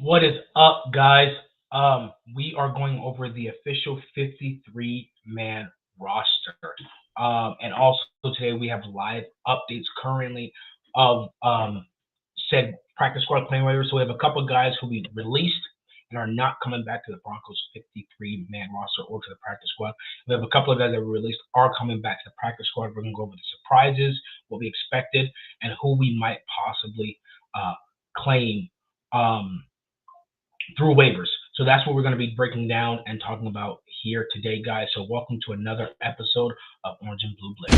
What is up, guys? We are going over the official 53-man roster. And also today we have live updates currently of said practice squad playing waivers. So we have a couple of guys who we released and are not coming back to the Broncos 53-man roster or to the practice squad. We have a couple of guys that were released are coming back to the practice squad. We're going to go over the surprises, what we expected, and who we might possibly claim through waivers. So that's what we're going to be breaking down and talking about here today, guys. So welcome to another episode of Orange and Blue Blitz.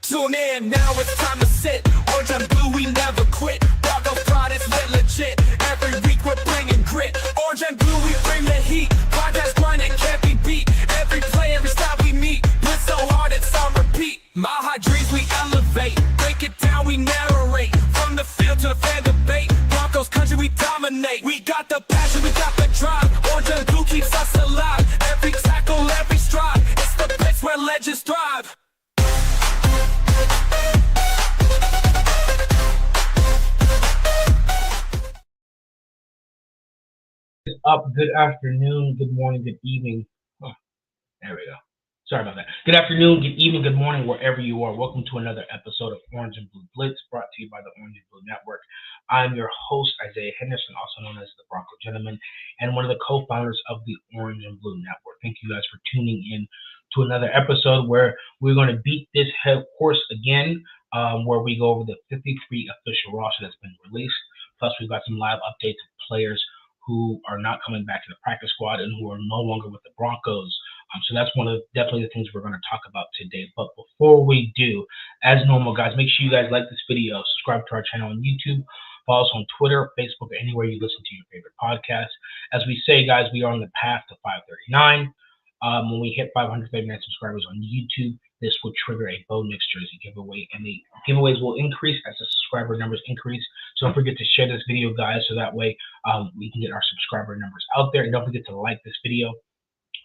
Tune in, now it's time to sit. Orange and blue, we never quit. Broncos pride is lit legit. Every week we're bringing grit. Orange and blue, we bring the heat. Podcast grind and can't be beat. Every play, every style we meet. Blitz so hard it's on repeat. Mile high dreams we elevate. Break it down, we narrate. From the field to the fan debate. Broncos Country, we dominate. We got the passion, we got the drive. Orange and blue keeps us alive. Every tackle, every stride. It's the Blitz where legends thrive. Up, good afternoon, good morning, good evening. Oh, there we go. Sorry about that. Good afternoon, good evening, good morning, wherever you are. Welcome to another episode of Orange and Blue Blitz, brought to you by the Orange and Blue Network. I'm your host, Isaiah Henderson, also known as the Bronco Gentleman, and one of the co-founders of the Orange and Blue Network. Thank you guys for tuning in to another episode where we're going to beat this horse again, where we go over the 53 official roster that's been released. Plus, we've got some live updates of players who are not coming back to the practice squad and who are no longer with the Broncos. So that's definitely the things we're going to talk about today. But before we do, as normal, guys, make sure you guys like this video, subscribe to our channel on YouTube, follow us on Twitter, Facebook, or anywhere you listen to your favorite podcast. As we say, guys, we are on the path to 539. When we hit 539 subscribers on YouTube, this will trigger a Bo Nix jersey giveaway, and the giveaways will increase as the subscriber numbers increase. So don't forget to share this video, guys, so that way we can get our subscriber numbers out there. And don't forget to like this video.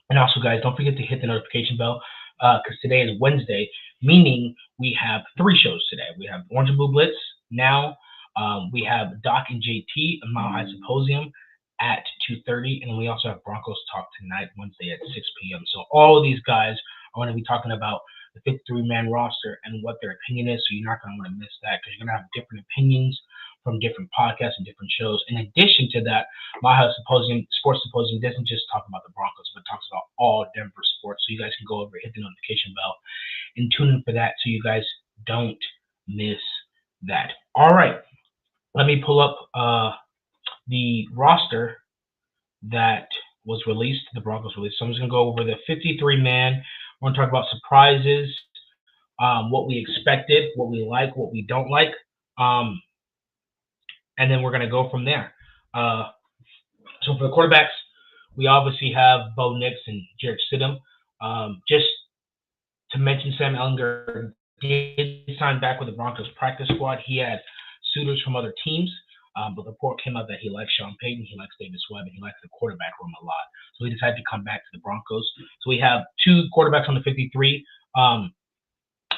And also, guys, don't forget to hit the notification bell because today is Wednesday, meaning we have 3 shows today. We have Orange and Blue Blitz now. We have Doc and JT, a Mile High Symposium at 2:30, and then we also have Broncos Talk tonight, Wednesday at 6 p.m. So all of these guys are going to be talking about the 53-man roster and what their opinion is, so you're not going to want to miss that because you're going to have different opinions from different podcasts and different shows. In addition to that, Mile High Symposium, Sports Symposium doesn't just talk about the Broncos, but talks about all Denver sports. So you guys can go over, hit the notification bell, and tune in for that so you guys don't miss that. All right, let me pull up the roster that was released, the Broncos released. So I'm just going to go over the 53-man. We're going to talk about surprises, what we expected, what we like, what we don't like, and then we're going to go from there. So for the quarterbacks, we obviously have Bo Nix and Jarrett Stidham. Just to mention, Sam Ehlinger did sign back with the Broncos practice squad. He had suitors from other teams. But the report came out that he likes Sean Payton, he likes Davis Webb, and he likes the quarterback room a lot. So he decided to come back to the Broncos. So we have 2 quarterbacks on the 53,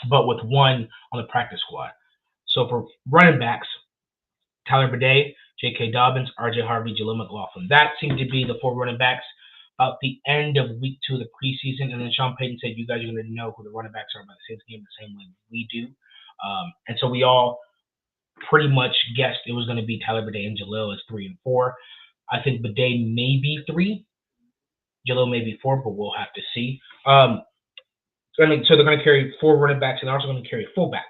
but with 1 on the practice squad. So for running backs, Tyler Bidet, J.K. Dobbins, R.J. Harvey, Jaleel McLaughlin. That seemed to be the 4 running backs about the end of week 2 of the preseason. And then Sean Payton said, you guys are going to know who the running backs are by the Saints game the same way we do. And so we all pretty much guessed it was going to be Tyler Bidet and Jaleel as 3 and 4. I think Bidet may be 3, Jaleel may be 4, but we'll have to see. So they're going to carry 4 running backs, and they're also going to carry a fullback.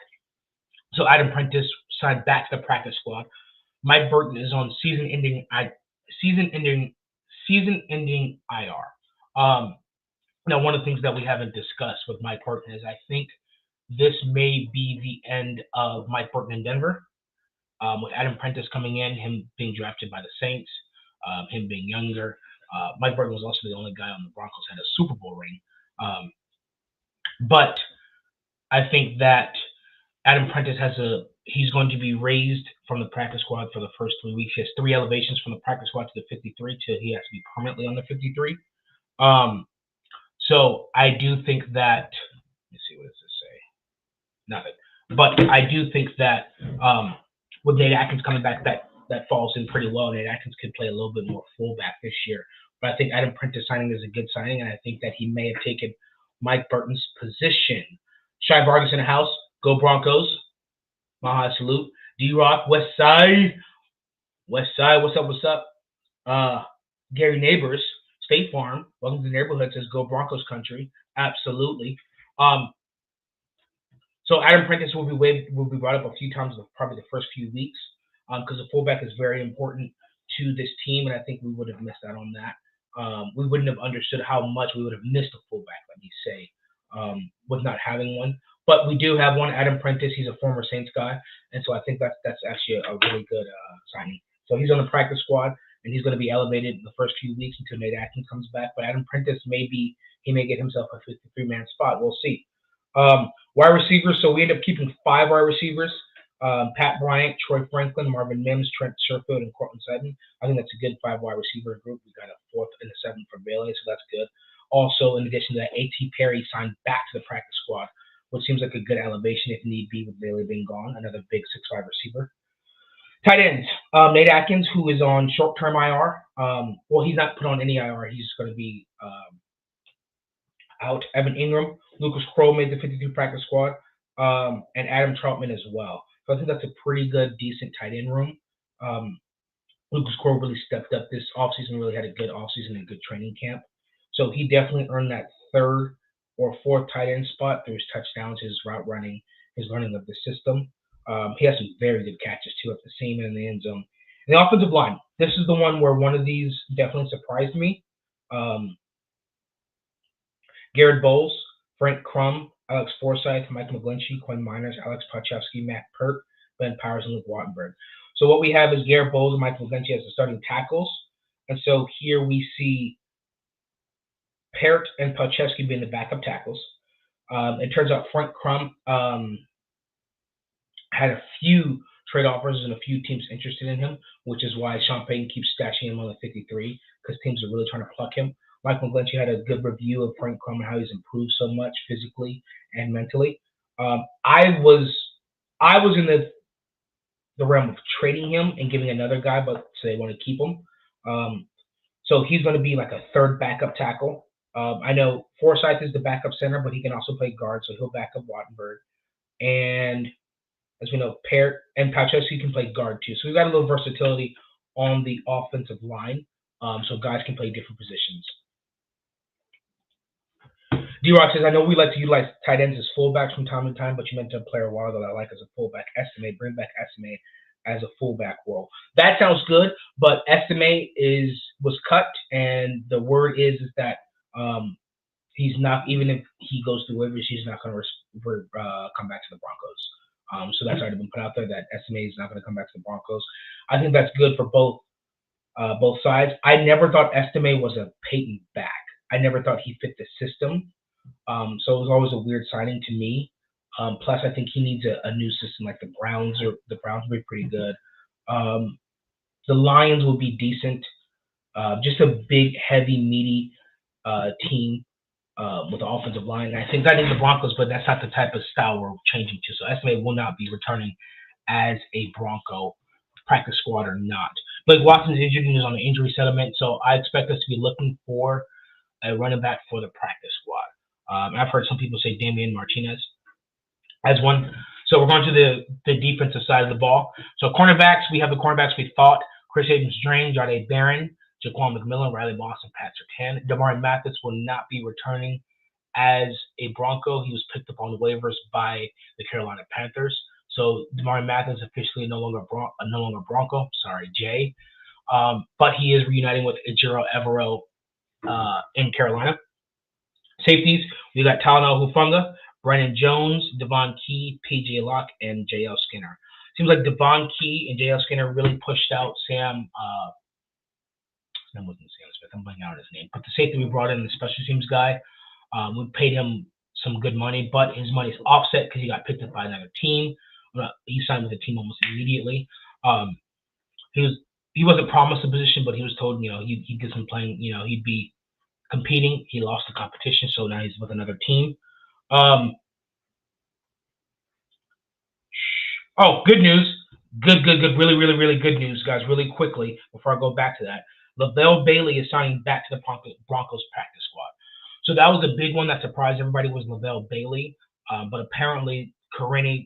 So Adam Prentice signed back to the practice squad. Mike Burton is on season-ending IR. Now, one of the things that we haven't discussed with Mike Burton is I think this may be the end of Mike Burton in Denver. With Adam Prentice coming in, him being drafted by the Saints, him being younger. Mike Burton was also the only guy on the Broncos who had a Super Bowl ring. But I think that Adam Prentice he's going to be raised from the practice squad for the first 3 weeks. He has 3 elevations from the practice squad to the 53 till he has to be permanently on the 53. So I do think that, let's see, what does this say? Nothing. But I do think that with Nate Atkins coming back, that falls in pretty well. Nate Atkins could play a little bit more fullback this year. But I think Adam Prentice signing is a good signing, and I think that he may have taken Mike Burton's position. Shy Vargas in the house. Go Broncos. Maha salute. D-Rock, West Side. West Side, what's up? Gary Neighbors, State Farm. Welcome to the neighborhood. Says go Broncos Country. Absolutely. So Adam Prentice will be brought up a few times, probably the first few weeks, because the fullback is very important to this team, and I think we would have missed out on that. We wouldn't have understood how much we would have missed a fullback, let me say, with not having one. But we do have one, Adam Prentice. He's a former Saints guy, and so I think that's actually a really good signing. So he's on the practice squad, and he's going to be elevated in the first few weeks until Nate Atkins comes back. But Adam Prentice may get himself a 53-man spot. We'll see. Wide receivers. So we end up keeping 5 wide receivers. Pat Bryant, Troy Franklin, Marvin Mims, Trent Sherfield, and Cortland Sutton. I think that's a good 5 wide receiver group. We got a 4th and a 7th for Bailey, so that's good. Also, in addition to that, A.T. Perry signed back to the practice squad, which seems like a good elevation if need be with Bailey being gone. Another big 6'5" receiver. Tight ends. Nate Atkins, who is on short-term IR. Well, he's not put on any IR. He's going to be out. Evan Ingram, Lucas Crow made the 53 practice squad, and Adam Troutman as well. So I think that's a pretty good, decent tight end room. Lucas Crow really stepped up this offseason, really had a good offseason and a good training camp. So he definitely earned that 3rd or 4th tight end spot through his touchdowns, his route running, his learning of the system. He has some very good catches, too, at the seam and in the end zone. And the offensive line, this is the one where one of these definitely surprised me. Garrett Bowles, Frank Crum, Alex Forsythe, Mike McGlinchey, Quinn Miners, Alex Pachowski, Matt Pert, Ben Powers, and Luke Wattenberg. So what we have is Garrett Bowles and Mike McGlinchey as the starting tackles. And so here we see Pert and Pachowski being the backup tackles. It turns out Frank Crum had a few trade offers and a few teams interested in him, which is why Sean Payton keeps stashing him on the 53 because teams are really trying to pluck him. Mike McGlinchey had a good review of Frank Crum and how he's improved so much physically and mentally. I was in the realm of trading him and giving another guy, but so they want to keep him. So he's going to be like a 3rd backup tackle. I know Forsythe is the backup center, but he can also play guard, so he'll back up Wattenberg. And as we know, Pert and Pachowski can play guard too. So we've got a little versatility on the offensive line, so guys can play different positions. D-Rock says, I know we like to utilize tight ends as fullbacks from time to time, but you mentioned a player a while ago that I like as a fullback. Estimate, bring back Estimate as a fullback role. That sounds good, but Estimate was cut, and the word is that he's not, even if he goes to waivers, he's not going to come back to the Broncos. So that's already been put out there that Estimate is not going to come back to the Broncos. I think that's good for both sides. I never thought Estimate was a Peyton back. I never thought he fit the system. So it was always a weird signing to me. Plus, I think he needs a new system like the Browns. The Browns will be pretty good. The Lions will be decent. Just a big, heavy, meaty team with the offensive line. And I think the Broncos, but that's not the type of style we're changing to. So Estimate will not be returning as a Bronco, practice squad or not. Blake Watson's injured and is on the injury settlement, so I expect us to be looking for a running back for the practice squad. I've heard some people say Damian Martinez as one. So we're going to the defensive side of the ball. So cornerbacks, we have the cornerbacks we thought: Chris Abrams-Drain, Jahdae Barron, Jaquan McMillan, Riley Moss, and Pat Surtain. Damari Mathis will not be returning as a Bronco. He was picked up on the waivers by the Carolina Panthers. So Damari Mathis officially no longer Bronco. Sorry, Jay. But he is reuniting with Ejiro Evero in Carolina. Safeties, we got Talanoa Hufanga, Brandon Jones, Devon Key, P.J. Locke, and J.L. Skinner. Seems like Devon Key and J.L. Skinner really pushed out Sam. His name wasn't Sam Smith. I'm blanking out his name. But the safety we brought in, the special teams guy, we paid him some good money, but his money's offset because he got picked up by another team. He signed with the team almost immediately. He wasn't promised a position, but he was told, he'd get some playing, he'd be competing. He lost the competition, so now he's with another team. Good news. Good. Really, really, really good news, guys. Really quickly, before I go back to that, Lavelle Bailey is signing back to the Broncos practice squad. So that was a big one that surprised everybody was Lavelle Bailey. But apparently,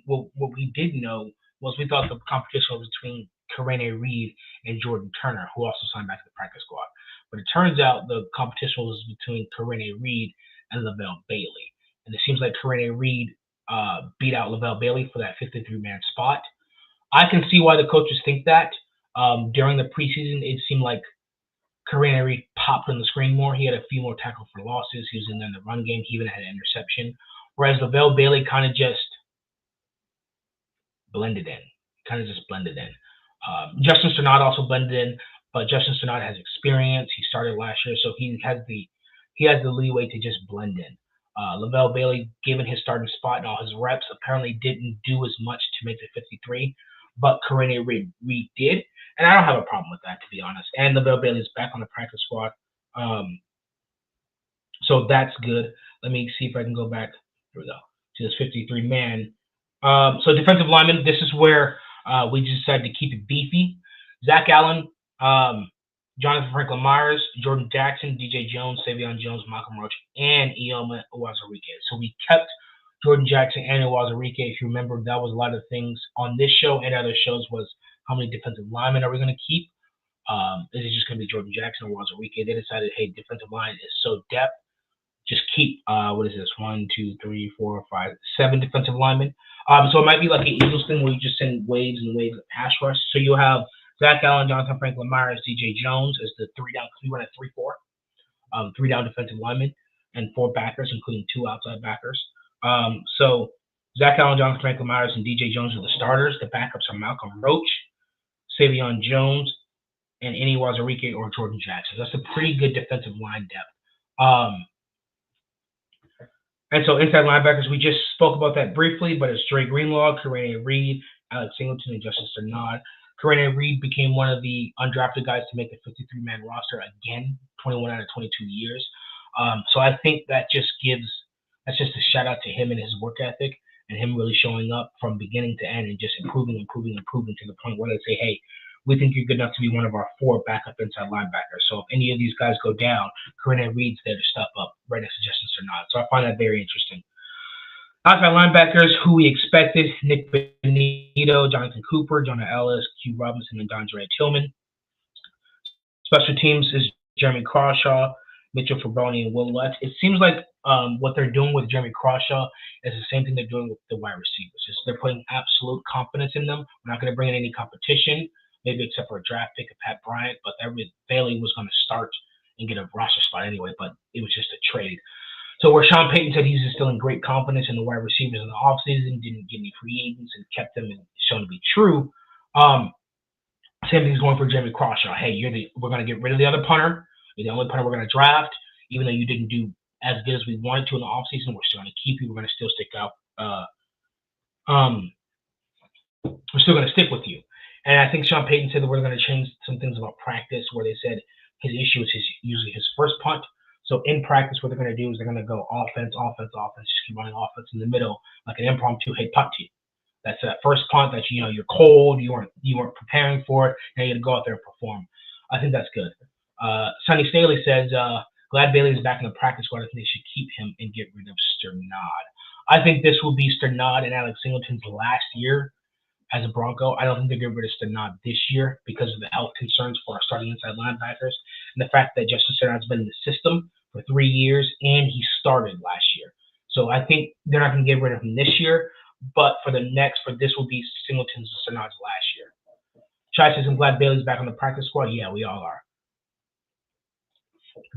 what we did know was we thought the competition was between Karene Reed and Jordan Turner, who also signed back to the practice squad. But it turns out the competition was between Karene Reed and Lavelle Bailey. And it seems like Karene Reed beat out Lavelle Bailey for that 53-man spot. I can see why the coaches think that. During the preseason, it seemed like Karene Reed popped on the screen more. He had a few more tackles for losses. He was in there in the run game. He even had an interception. Whereas Lavelle Bailey kind of just blended in. Justin Sternad also blended in, but Justin Sternad has experience. He started last year, so he has the leeway to just blend in. Lavelle Bailey, given his starting spot and all his reps, apparently didn't do as much to make the 53, but Karene Reed did, and I don't have a problem with that, to be honest. And Lavelle Bailey is back on the practice squad, so that's good. Let me see if I can go back. Here we go to this 53-man. So defensive lineman, this is where we just decided to keep it beefy. Zach Allen, Jonathan Franklin Myers, Jordan Jackson, DJ Jones, Savion Jones, Malcolm Roach, and Ioma Uwazurike. So we kept Jordan Jackson and Uwazurike. If you remember, that was a lot of things on this show and other shows was how many defensive linemen are we going to keep? Is it just going to be Jordan Jackson or Uwazurike? They decided, hey, defensive line is so depth. Just keep, 1, 2, 3, 4, 5, 7 defensive linemen. So it might be like an Eagles thing where you just send waves and waves of pass rush. So you'll have Zach Allen, Jonathan Franklin Myers, DJ Jones as the 3 down, because we run a 3-4, 3 down defensive linemen and 4 backers, including 2 outside backers. So Zach Allen, Jonathan Franklin Myers, and DJ Jones are the starters. The backups are Malcolm Roach, Savion Jones, and Any Uwazurike or Jordan Jackson. That's a pretty good defensive line depth. And so inside linebackers, we just spoke about that briefly, but it's Dre Greenlaw, Karene Reed, Alex Singleton, and Justin Sternad. Karene Reed became one of the undrafted guys to make the 53-man roster again, 21 out of 22 years. So I think that's just a shout out to him and his work ethic and him really showing up from beginning to end and just improving to the point where they say, hey, we think you're good enough to be one of our 4 backup inside linebackers. So if any of these guys go down, Karene Reed's there to step up right next to Justin Sternad. So I find that very interesting. Outside linebackers, who we expected, Nick Benito, Jonathan Cooper, Jonah Ellis, Q Robinson, and Dondre Tillman. Special teams is Jeremy Crawshaw, Mitchell Fabroni, and Will Lutz. It seems like what they're doing with Jeremy Crawshaw is the same thing they're doing with the wide receivers. They're putting absolute confidence in them. We're not going to bring in any competition, maybe except for a draft pick of Pat Bryant, but Bailey was going to start and get a roster spot anyway, but it was just a trade. So where Sean Payton said he's instilling great confidence in the wide receivers in the offseason, didn't get any free agents and kept them and shown to be true. Same thing's going for Jeremy Crawshaw. Hey, we're going to get rid of the other punter. You're the only punter we're going to draft. Even though you didn't do as good as we wanted to in the offseason, we're still going to keep you. We're going to still stick out. We're still going to stick with you. And I think Sean Payton said that we're going to change some things about practice where they said his issue is usually his first punt. So in practice, what they're going to do is they're going to go offense, just keep running offense in the middle, like an impromptu, hey, punt to you. That's that first punt that, you're cold, you weren't preparing for it, now you got to go out there and perform. I think that's good. Sonny Staley says, glad Bailey is back in the practice squad. I think they should keep him and get rid of Sternad. I think this will be Sternad and Alex Singleton's last year as a Bronco. I don't think they're getting rid of Sternad this year because of the health concerns for our starting inside linebackers and the fact that Justin Sternad's been in the system for 3 years and he started last year. So I think they're not going to get rid of him this year, but for this will be Singleton's and Sternad's last year. Chai says, I'm glad Bailey's back on the practice squad. Yeah, we all are.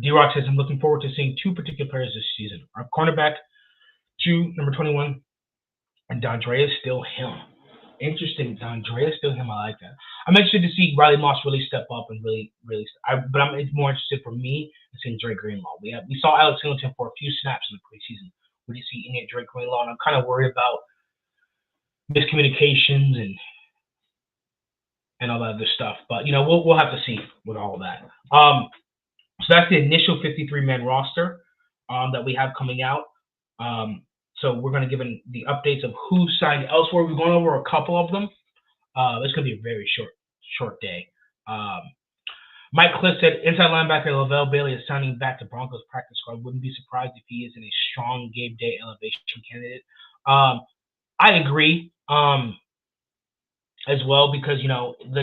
D-Rock says, I'm looking forward to seeing 2 particular players this season. Our cornerback, number 21, and Dondre is still him. Interesting. Dondre is still him. I like that. I'm interested to see Riley Moss really step up and really. But I'm more interested for me in seeing Dre Greenlaw. We saw Alex Singleton for a few snaps in the preseason. see Ian Drake going long. I'm kind of worried about miscommunications and all that other stuff. But we'll have to see with all of that. So that's the initial 53-man roster that we have coming out. So we're going to give the updates of who signed elsewhere. We're going over a couple of them. It's going to be a very short day. Mike Cliff said inside linebacker Lavelle Bailey is signing back to Broncos practice squad. Wouldn't be surprised if he isn't a strong game day elevation candidate. I agree as well, because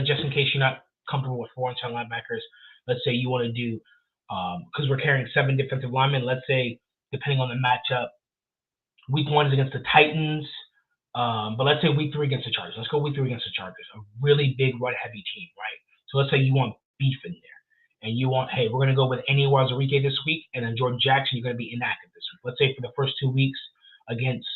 just in case you're not comfortable with 4 inside linebackers, let's say you want to do because we're carrying 7 defensive linemen. Let's say depending on the matchup, week 1 is against the Titans, but let's say week 3 against the Chargers. Let's go week 3 against the Chargers, a really big run-heavy team, right? So let's say you want beef in there, and you want, hey, we're going to go with Andy Wazirike this week, and then Jordan Jackson, you're going to be inactive this week. Let's say for the first 2 weeks against,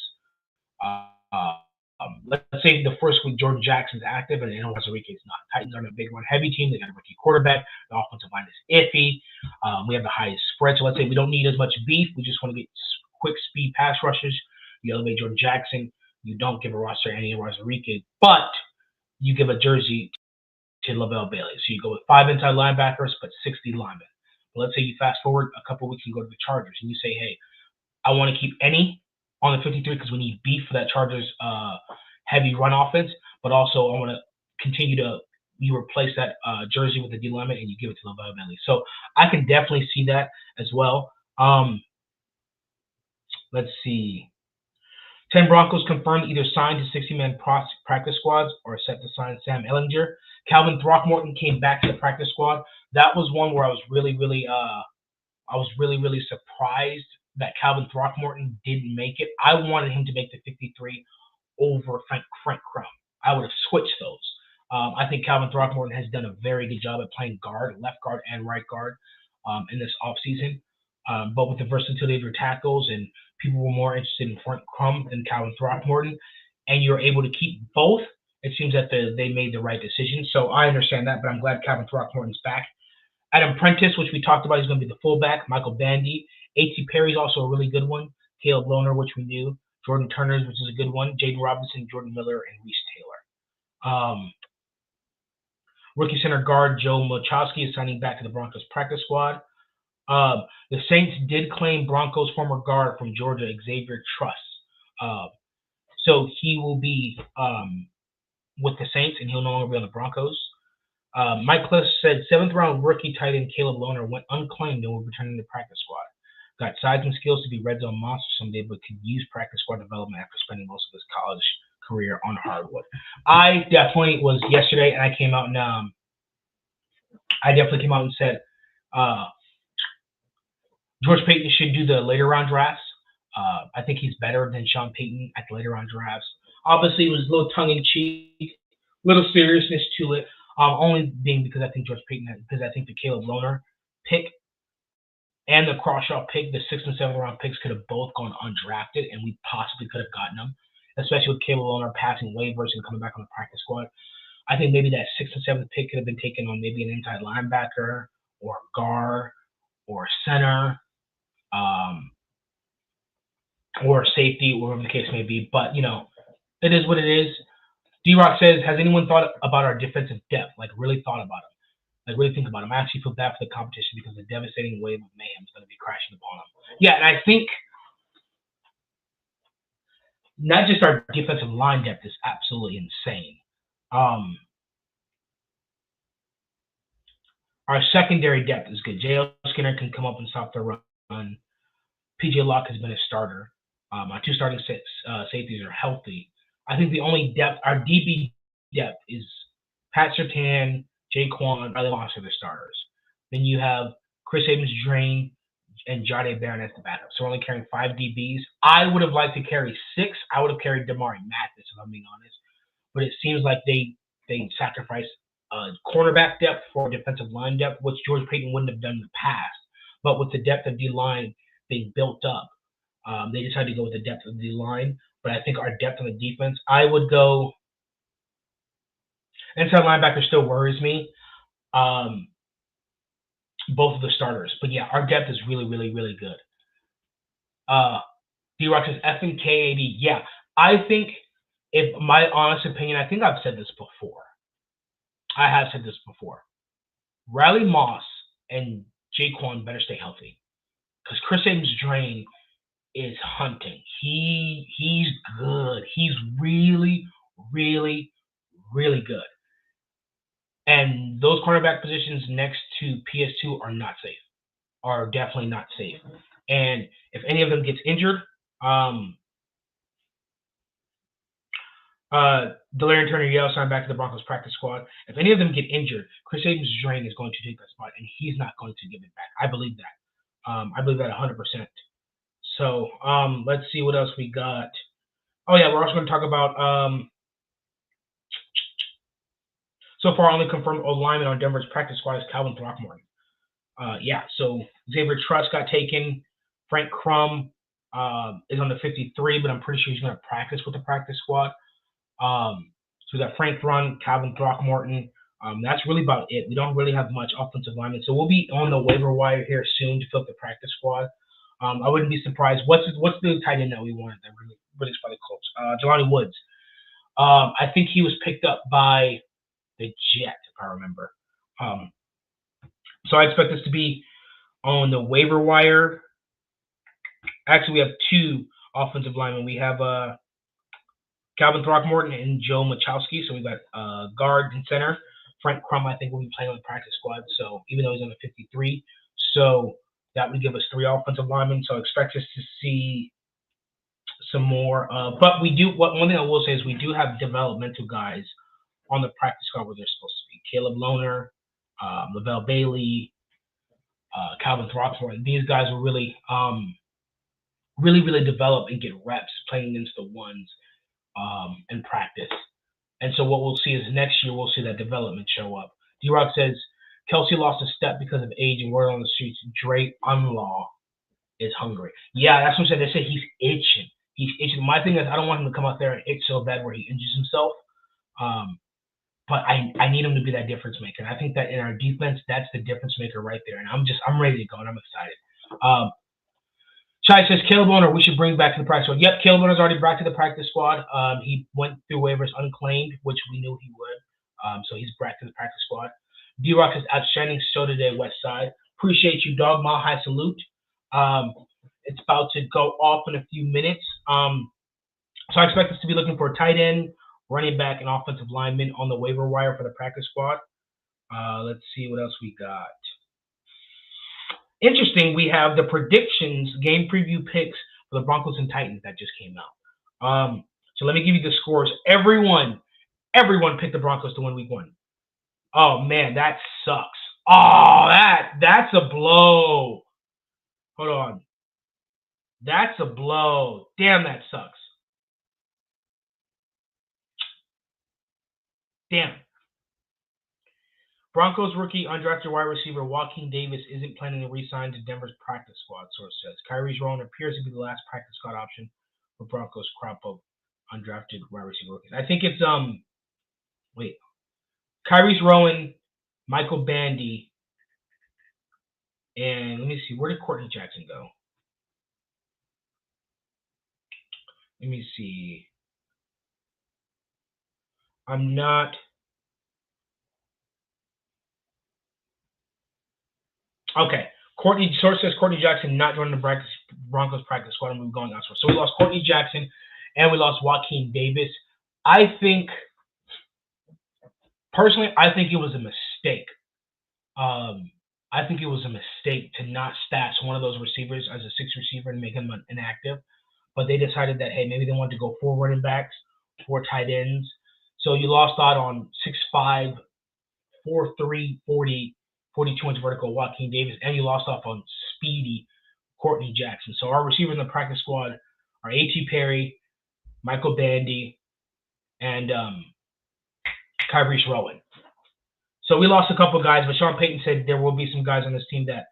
let's say the first week Jordan Jackson's active and Andy Wazirike is not. Titans are a big run-heavy team. They got a rookie quarterback. The offensive line is iffy. We have the highest spread, so let's say we don't need as much beef. We just want to get quick speed pass rushes. You elevate Jordan Jackson. You don't give a roster Andy Wazirike, but you give a jersey to Lavelle Bailey. So you go with 5 inside linebackers, but 60 linemen. But let's say you fast forward a couple of weeks and go to the Chargers, and you say, hey, I want to keep any on the 53 because we need beef for that Chargers heavy run offense, but also I want to continue to you replace that jersey with the D lineman and you give it to Lavelle Bailey. So I can definitely see that as well. Let's see. 10 Broncos confirmed either signed to 60-man practice squads or set to sign Sam Ehlinger. Calvin Throckmorton came back to the practice squad. That was one where I was really surprised that Calvin Throckmorton didn't make it. I wanted him to make the 53 over Frank Crum. I would have switched those. I think Calvin Throckmorton has done a very good job at playing guard, left guard and right guard in this offseason. But with the versatility of your tackles, and people were more interested in Frank Crum than Calvin Throckmorton, and you're able to keep both, it seems that they made the right decision. So I understand that, but I'm glad Calvin Throckmorton's back. Adam Prentice, which we talked about, is going to be the fullback. Michael Bandy. A.T. Perry's also a really good one. Caleb Lohner, which we knew. Jordan Turner's, which is a good one. Jaden Robinson, Jordan Miller, and Reese Taylor. Rookie center guard Joe Mochowski is signing back to the Broncos practice squad. The Saints did claim Broncos former guard from Georgia, Xavier Truss. So he will be with the Saints, and he'll no longer be on the Broncos. Mike Cliff said 7th-round rookie tight end Caleb Lohner went unclaimed and will return to the practice squad. Got size and skills to be red zone monster someday, but could use practice squad development after spending most of his college career on hardwood. I definitely was yesterday, and I came out and said George Payton should do the later round drafts. I think he's better than Sean Payton at the later round drafts. Obviously, it was a little tongue-in-cheek, little seriousness to it. Only being because I think George Payton, because I think the Caleb Lohner pick and the Crawshaw pick, the 6th and 7th round picks could have both gone undrafted, and we possibly could have gotten them, especially with Caleb Lohner passing waivers and coming back on the practice squad. I think maybe that 6th and 7th pick could have been taken on maybe an inside linebacker or a guard or a center or a safety, or whatever the case may be. But, it is what it is. D-Rock says, has anyone thought about our defensive depth? Like, really thought about them? Like, really think about them? I actually feel bad for the competition because the devastating wave of mayhem is going to be crashing upon them. Yeah, and I think not just our defensive line depth is absolutely insane. Our secondary depth is good. J.L. Skinner can come up and stop the run. P.J. Locke has been a starter. Our 2 starting safeties are healthy. I think the only depth, our DB depth, is Pat Surtain, Jaquan, Riley Moss are the starters. Then you have Chris Abrams-Drain and Jahdae Barron as the backup. So we're only carrying 5 DBs. I would have liked to carry 6. I would have carried Damari Mathis, if I'm being honest. But it seems like they sacrificed cornerback depth for defensive line depth, which George Payton wouldn't have done in the past. But with the depth of D-line they built up, they decided to go with the depth of the D-line. But I think our depth on the defense, I would go inside linebacker still worries me. Both of the starters. But yeah, our depth is really, really, really good. D-Rock says effing K80. Yeah, I think, if my honest opinion, I think I've said this before. I have said this before. Riley Moss and Jaquan better stay healthy, because Chris Ames-Drain is hunting. He's good. He's really, really, really good. And those cornerback positions next to PS2 are not safe. Are definitely not safe. And if any of them gets injured, Delarian Turner Yale signed back to the Broncos practice squad. If any of them get injured, Chris Ames-Drain is going to take that spot, and he's not going to give it back. I believe that. I believe that 100%. So let's see what else we got. Oh yeah, we're also going to talk about so far only confirmed lineman on Denver's practice squad is Calvin Throckmorton. Yeah, so Xavier Truss got taken. Frank Crum is on the 53, but I'm pretty sure he's going to practice with the practice squad. So we got Frank Thrum, Calvin Throckmorton. That's really about it. We don't really have much offensive linemen, so we'll be on the waiver wire here soon to fill up the practice squad. I wouldn't be surprised. What's the tight end that we wanted that really is probably close? Jelani Woods. I think he was picked up by the Jets, if I remember. So I expect this to be on the waiver wire. Actually, we have two offensive linemen. We have Calvin Throckmorton and Joe Machowski. So we've got guard and center. Frank Crum, I think, will be playing on the practice squad. So even though he's on the 53, so that would give us three offensive linemen. So expect us to see some more. But we do. One thing I will say is we do have developmental guys on the practice squad where they're supposed to be. Caleb Lohner, Lavelle Bailey, Calvin Throckmorton. These guys will really develop and get reps playing against the ones in practice. And so what we'll see is next year we'll see that development show up. D-Rock says Kelsey lost a step because of age and word on the streets. Dre Unlaw is hungry. Yeah, that's what I said. They say he's itching. He's itching. My thing is I don't want him to come out there and itch so bad where he injures himself. But I need him to be that difference maker. And I think that in our defense, that's the difference maker right there. And I'm ready to go and I'm excited. Chai says Caleb Lohner we should bring back to the practice squad. Yep, Caleb Lohner's already back to the practice squad. He went through waivers unclaimed, which we knew he would. So he's back to the practice squad. D-Rock is outstanding. So today, West Side. Appreciate you, dog. Mile high salute. It's about to go off in a few minutes. So I expect us to be looking for a tight end, running back, and offensive lineman on the waiver wire for the practice squad. Let's see what else we got. Interesting, we have the predictions, game preview picks for the Broncos and Titans that just came out. So let me give you the scores. Everyone picked the Broncos to win week 1. Oh, man, that sucks. Oh, that's a blow. Hold on. That's a blow. Damn, that sucks. Damn. Broncos rookie undrafted wide receiver Joaquin Davis isn't planning to re-sign to Denver's practice squad, source says. Kyrie Rowan appears to be the last practice squad option for Broncos crop of undrafted wide receiver rookies. I think it's Kyrie Rowan, Michael Bandy, and let me see, where did Courtney Jackson go? Let me see. I'm not. Okay. Source says Courtney Jackson not joining the Broncos practice squad and we're going elsewhere. So we lost Courtney Jackson and we lost Joaquin Davis. Personally, I think it was a mistake. I think it was a mistake to not stash one of those receivers as a 6th receiver and make him inactive. But they decided that, hey, maybe they wanted to go 4 running backs, 4 tight ends. So you lost out on 6'5", 4'3", 40, 42-inch vertical Joaquin Davis, and you lost off on speedy Courtney Jackson. So our receivers in the practice squad are A.T. Perry, Michael Bandy, and Kyrie Rowan. So we lost a couple guys, but Sean Payton said there will be some guys on this team that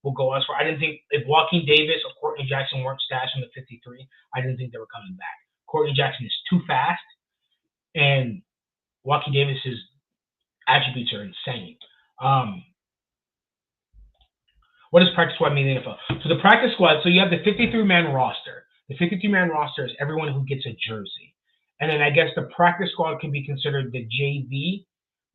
will go elsewhere. I didn't think if Joaquin Davis or Courtney Jackson weren't stashed in the 53, I didn't think they were coming back. Courtney Jackson is too fast, and Joaquin Davis's attributes are insane. What does practice squad mean in the NFL? So the practice squad, so you have the 53-man roster. The 53-man roster is everyone who gets a jersey. And then I guess the practice squad can be considered the JV.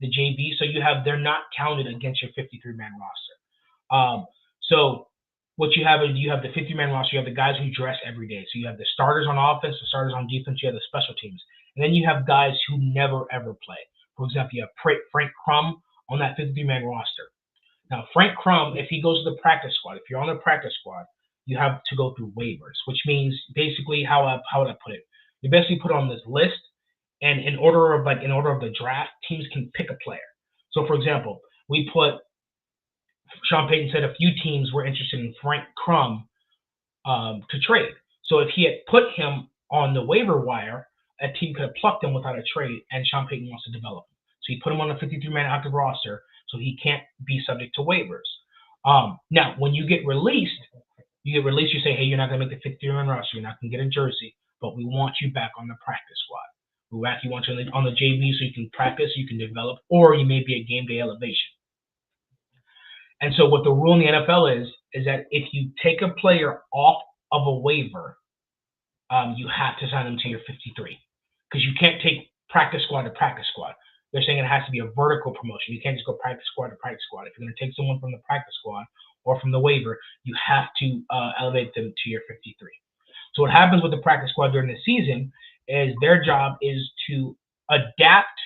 So they're not counted against your 53-man roster. So what you have is you have the 50-man roster. You have the guys who dress every day. So you have the starters on offense, the starters on defense. You have the special teams. And then you have guys who never, ever play. For example, you have Frank Crum on that 53-man roster. Now, Frank Crum, if he goes to the practice squad, if you're on the practice squad, you have to go through waivers, which means basically how would I put it? You basically put on this list, and in order of the draft, teams can pick a player. So, for example, Sean Payton said a few teams were interested in Frank Crum to trade. So if he had put him on the waiver wire, a team could have plucked him without a trade, and Sean Payton wants to develop him. So he put him on the 53-man active roster, so he can't be subject to waivers. Now, when you get released, you say, hey, you're not going to make the 53-man roster, you're not going to get a jersey, but we want you back on the practice squad. We actually want you on the JV so you can practice, you can develop, or you may be a game day elevation. And so what the rule in the NFL is that if you take a player off of a waiver, you have to sign them to your 53, because you can't take practice squad to practice squad. They're saying it has to be a vertical promotion. You can't just go practice squad to practice squad. If you're going to take someone from the practice squad or from the waiver, you have to elevate them to your 53. So what happens with the practice squad during the season is their job is to adapt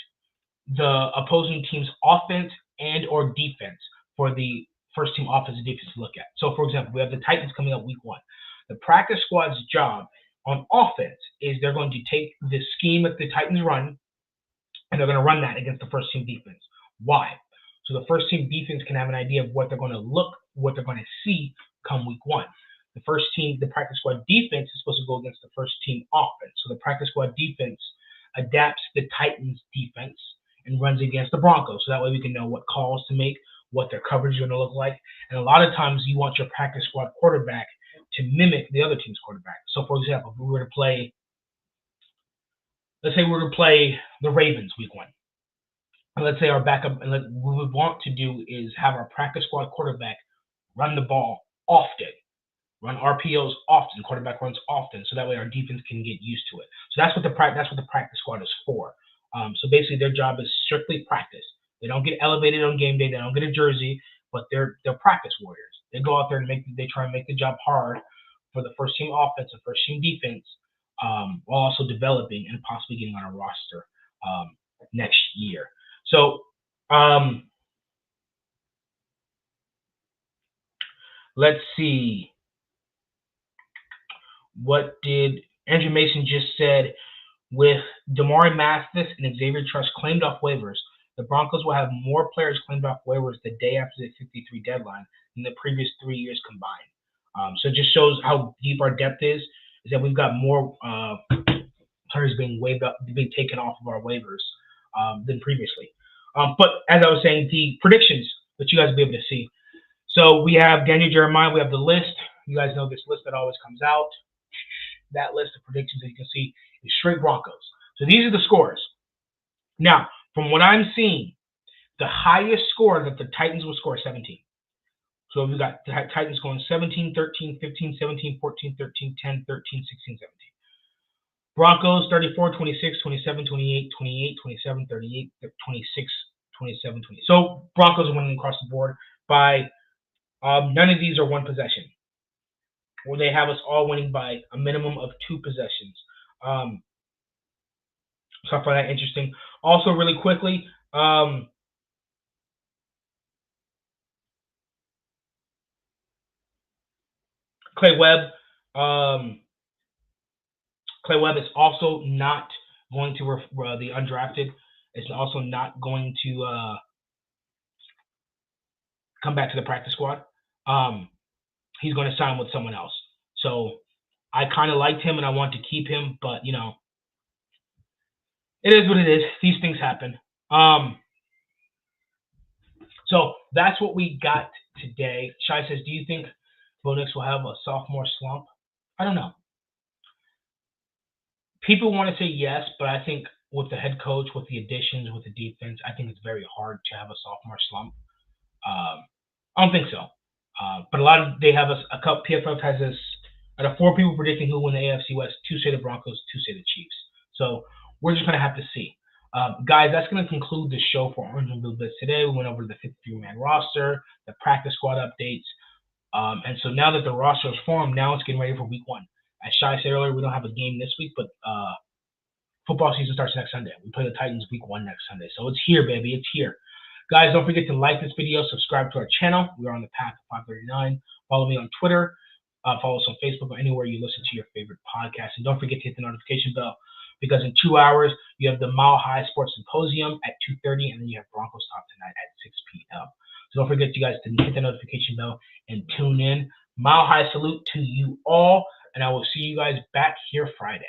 the opposing team's offense and or defense for the first team offense and defense to look at. So, for example, we have the Titans coming up week 1. The practice squad's job on offense is they're going to take the scheme that the Titans run, and they're going to run that against the first team defense. Why? So the first team defense can have an idea of what they're going to see come week 1. The practice squad defense is supposed to go against the first team offense. So the practice squad defense adapts the Titans defense and runs against the Broncos. So that way we can know what calls to make, what their coverage is going to look like. And a lot of times you want your practice squad quarterback to mimic the other team's quarterback. So, for example, if we were to play, let's say we were to play the Ravens week 1. And let's say our backup, and what we would want to do is have our practice squad quarterback run the ball often, run RPOs often, quarterback runs often, so that way our defense can get used to it. So that's what the practice squad is for. So basically their job is strictly practice. They don't get elevated on game day. They don't get a jersey, but they're practice warriors. They go out there and they try and make the job hard for the first team offense and first team defense, while also developing and possibly getting on a roster next year. So let's see. What did Andrew Mason just said? With Damari Mathis and Xavier Truss claimed off waivers, the Broncos will have more players claimed off waivers the day after the 53 deadline than the previous 3 years combined. So it just shows how deep our depth is that we've got more players being taken off of our waivers than previously. But as I was saying, the predictions that you guys will be able to see. So we have Daniel Jeremiah. We have the list. You guys know this list that always comes out. That list of predictions that you can see is straight Broncos. So these are the scores. Now, from what I'm seeing, the highest score that the Titans will score is 17. So we've got the Titans going 17, 13, 15, 17, 14, 13, 10, 13, 16, 17. Broncos 34, 26, 27, 28, 28, 27, 38, 26, 27, 20. So Broncos are winning across the board by none of these are one possession. Where they have us all winning by a minimum of 2 possessions. So I find that interesting. Also, really quickly, Clay Webb. Clay Webb is also not going to the undrafted. Is also not going to come back to the practice squad. He's going to sign with someone else. So I kind of liked him and I want to keep him, but you know, it is what it is. These things happen. So that's what we got today. Shai says, do you think Bo Nix will have a sophomore slump? I don't know. People want to say yes, but I think with the head coach, with the additions, with the defense, I think it's very hard to have a sophomore slump. I don't think so. But they have a couple. PFF has this out of 4 people predicting who will win the AFC West. 2 say the Broncos, 2 say the Chiefs. So we're just gonna have to see. Guys, that's going to conclude the show for Orange and Blue Blitz today. We went over the 53-man roster, the practice squad updates. And so now that the roster is formed, now it's getting ready for week 1. As Shai said earlier, we don't have a game this week, but football season starts next Sunday. We play the Titans week 1 next Sunday. So it's here, baby. It's here. Guys, don't forget to like this video, subscribe to our channel. We are on the path to 539. Follow me on Twitter. Follow us on Facebook or anywhere you listen to your favorite podcast. And don't forget to hit the notification bell, because in 2 hours, you have the Mile High Sports Symposium at 2:30, and then you have Broncos Talk tonight at 6 p.m. So don't forget, you guys, to hit the notification bell and tune in. Mile High salute to you all, and I will see you guys back here Friday.